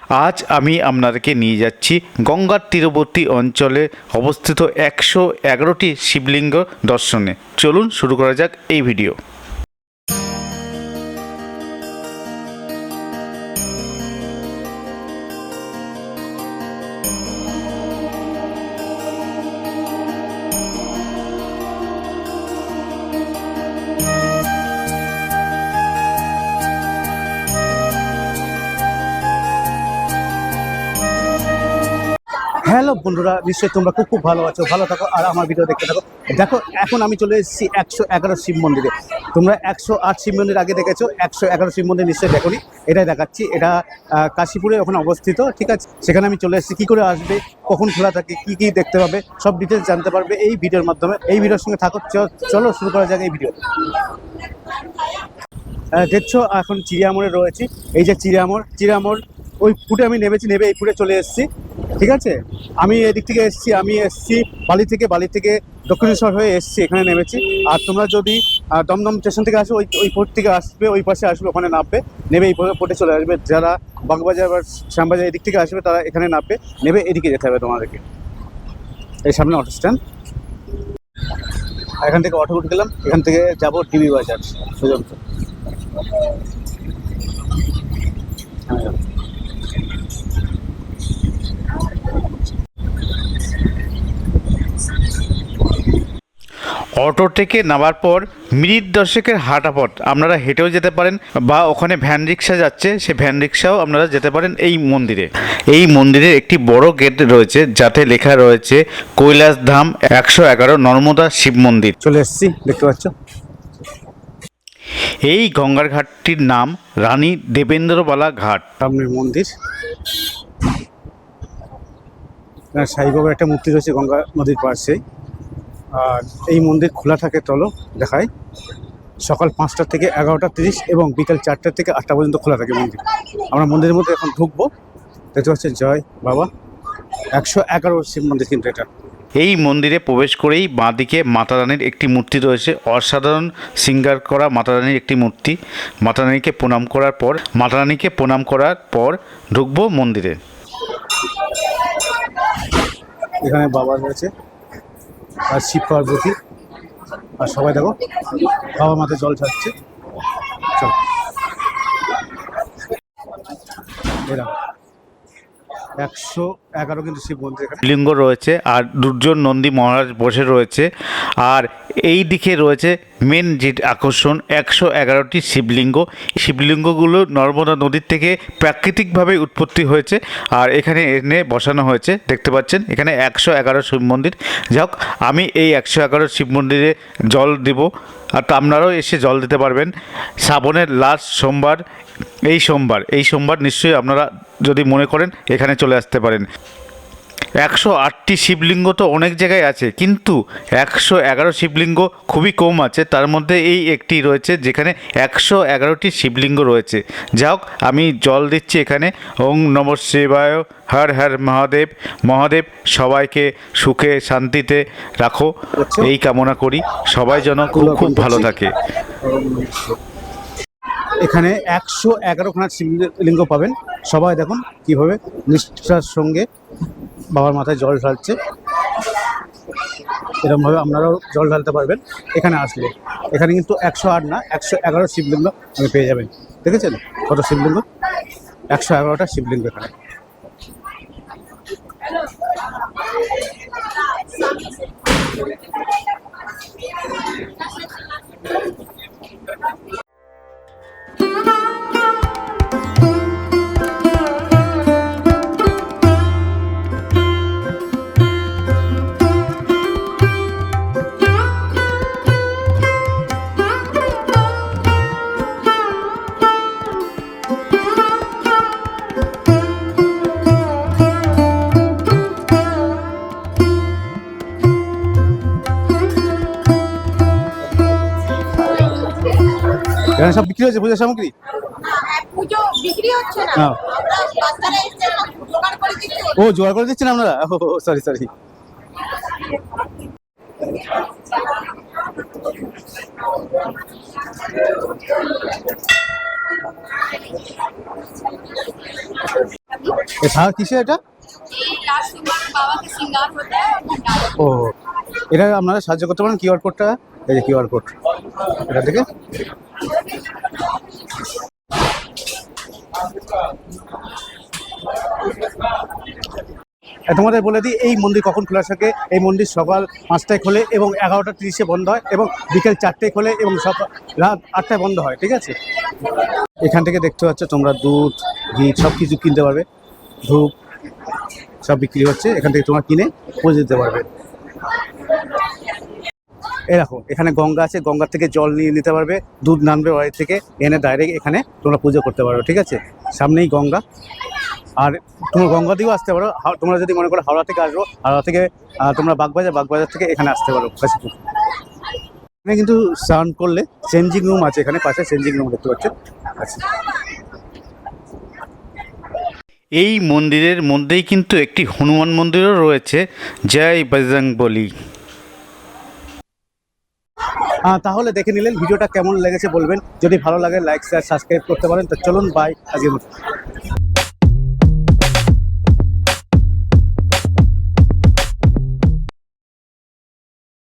আজ আমি আপনাদেরকে নিয়ে যাচ্ছি গঙ্গার তীরবর্তী অঞ্চলে অবস্থিত 111টি শিবলিঙ্গ দর্শনে। চলুন শুরু করা যাক এই ভিডিও। হ্যালো বন্ধুরা, নিশ্চয়ই তোমরা খুব ভালো আছো, ভালো থাকো আর আমার ভিডিও দেখতে থাকো। দেখো, এখন আমি চলে এসেছি 111 শিব মন্দিরে। তোমরা 108 শিব মন্দির আগে দেখেছো, 111 শিব মন্দির নিশ্চয়ই দেখোনি। এটাই দেখাচ্ছি, এটা কাশীপুরে ওখানে অবস্থিত, ঠিক আছে। সেখানে আমি চলে এসেছি। কী করে আসবে, কখন খোলা থাকে, কী কী দেখতে পাবে, সব ডিটেলস জানতে পারবে এই ভিডিওর মাধ্যমে। এই ভিডিওর সঙ্গে থাকো। চলো শুরু করা যাক এই ভিডিও। দেখছো এখন চিড়িয়ামোড়ে রয়েছি। এই যে চিড়িয়ামোড় ওই ফুটে আমি নেবে এই ফুটে চলে এসেছি, ঠিক আছে। আমি এদিক থেকে আমি এসেছি বালি থেকে দক্ষিণেশ্বর হয়ে এসেছি, এখানে নেমেছি। আর তোমরা যদি দমদম স্টেশন থেকে আসো, ওই পোর্ট থেকে আসবে, ওই পাশে আসবে, ওখানে নামবে, নেবে এই পোর্টে চলে আসবে। যারা বাগবাজার বা শ্যামবাজার এদিক থেকে আসবে তারা এখানে নামবে, নেবে এদিকে যেতে হবে তোমাদেরকে। এই সামনে অটো স্ট্যান্ড, এখান থেকে অটো উঠে গেলাম, এখান থেকে যাবো ডিবি বাজার পর্যন্ত। অটো থেকে নামার পর মিনিট 10-এর হাঁটা পথ, আপনারা হেঁটেও যেতে পারেন বা ওখানে ভ্যান রিক্সা যাচ্ছে, সে ভ্যান রিক্সাও আপনারা যেতে পারেন এই মন্দিরে। এই মন্দিরের একটি বড় গেট রয়েছে, যাতে লেখা রয়েছে কৈলাসধাম 111 নর্মদা শিব মন্দির। চলে এসেছি, দেখতে পাচ্ছ। এই গঙ্গার ঘাটটির নাম রানী দেবেন্দ্রবালা ঘাট। সামনের মন্দির, সাই বাবার একটা মূর্তি রয়েছে গঙ্গা নদীর পাশে। আর এই মন্দির খোলা থাকে, চলো দেখাই। সকাল 5টা থেকে 11টা 30 এবং বিকাল 4টা থেকে 8টা পর্যন্ত খোলা থাকে মন্দির। আমরা মন্দিরের মধ্যে এখন ঢুকবো। দেখতে পাচ্ছি জয় বাবা 111 শিব মন্দির, কিন্তু এটা। এই মন্দিরে প্রবেশ করেই বাঁদিকে মাতা রানীর একটি মূর্তি রয়েছে, অসাধারণ শৃঙ্গার করা মাতা রানীর একটি মূর্তি। মাতা রানীকে প্রণাম করার পর ঢুকবো মন্দিরে। এখানে বাবা রয়েছে আর শিব পার্বতী, আর সবাই দেখো বাবা মাথায় জল ছাড়ছে। চল, এরকম 111 কিন্তু শিব মন্দির এখানে। লিঙ্গ রয়েছে আর দুর্জন নন্দী মহারাজ বসে রয়েছে। আর এই দিকে রয়েছে মেন যে আকর্ষণ 111টি শিবলিঙ্গ। শিবলিঙ্গগুলো নর্মদা নদীর থেকে প্রাকৃতিকভাবে উৎপত্তি হয়েছে আর এখানে এনে বসানো হয়েছে। দেখতে পাচ্ছেন এখানে 111 শিব মন্দির। যাই হোক, আমি এই 111 শিব মন্দিরে জল দেব, আর আপনারাও এসে জল দিতে পারবেন। শ্রাবণের লাস্ট সোমবার, এই সোমবার নিশ্চয়ই আপনারা যদি মনে করেন এখানে চলে আসতে পারেন। 108টি শিবলিঙ্গ তো অনেক জায়গায় আছে, কিন্তু 111 শিবলিঙ্গ খুবই কম আছে। তার মধ্যে এই একটি রয়েছে যেখানে 111টি শিবলিঙ্গ রয়েছে। যাই হোক, আমি জল দিচ্ছি এখানে। ওং নমঃ শিবায়, হর হর মহাদেব। মহাদেব সবাইকে সুখে শান্তিতে রাখো, এই কামনা করি। সবাই যেন খুব ভালো থাকে। এখানে 111খানা শিবলিঙ্গ পাবেন। সবাই দেখুন কিভাবে নিষ্ঠার সঙ্গে বাবার মাথায় জল ঢালছে। এরকমভাবে আপনারাও জল ঢালতে পারবেন এখানে আসলে। এখানে কিন্তু 108 না, 111 শিবলিঙ্গ আপনি পেয়ে যাবেন। দেখেছেন কত শিবলিঙ্গ? 111টা শিবলিঙ্গ এখানে। এখানে সব বিক্রি হচ্ছে পূজার সামগ্রী। পুজো বিক্রি হচ্ছে না, হ্যাঁ। আমরা বাচ্চারা এসে সব জোগাড় করে দিচ্ছি। ও, জোগাড় করে দিচ্ছেন আপনারা? ও সরি। ये था किसे এটা ये लास्ट में बाबा का श्रृंगार होता है भंडारा। ও এটা আপনারা সাহায্য করতে পারেন কিউআর কোডটা, এই যে কিউআর কোড, এটা থেকে তোমাদের বলে দিই এই মন্দির কখন খোলা থাকে। এই মন্দির সকাল 5টায় খোলে এবং 11টা 30-এ বন্ধ হয় এবং বিকেল 4টায় খোলে এবং রাত 8টায় বন্ধ হয়, ঠিক আছে। এখান থেকে দেখতে পাচ্ছ তোমরা দুধ, ঘি সব কিছু কিনতে পারবে, ধূপ সব বিক্রি হচ্ছে, এখান থেকে তোমরা কিনে পুজো দিতে পারবে। এই দেখো এখানে গঙ্গা আছে, গঙ্গার থেকে জল নিয়ে নিতে পারবে, দুধ নামবে বাড়ি থেকে, এনে ডাইরেক্ট এখানে তোমরা পুজো করতে পারবে, ঠিক আছে। সামনেই গঙ্গা, আর তোমরা গঙ্গা দিয়েও আসতে পারো। তোমরা যদি মনে করো হাওড়া থেকে আসবো, হাওড়া থেকে তোমরা বাগবাজার থেকে এখানে আসতে পারো কাশীপুর। এখানে কিন্তু স্নান করলে চেঞ্জিং রুম আছে, এখানে পাশে চেঞ্জিং রুম দেখতে পাচ্ছ আছে। এই মন্দিরের মধ্যেই কিন্তু একটি হনুমান মন্দিরও রয়েছে, জয় বজরংবলী। তাহলে দেখে নিলেন ভিডিওটা কেমন লেগেছে বলবেন, যদি ভালো লাগে লাইক শেয়ার সাবস্ক্রাইব করতে পারেন। তো চলুন বাই, আজকের মতো।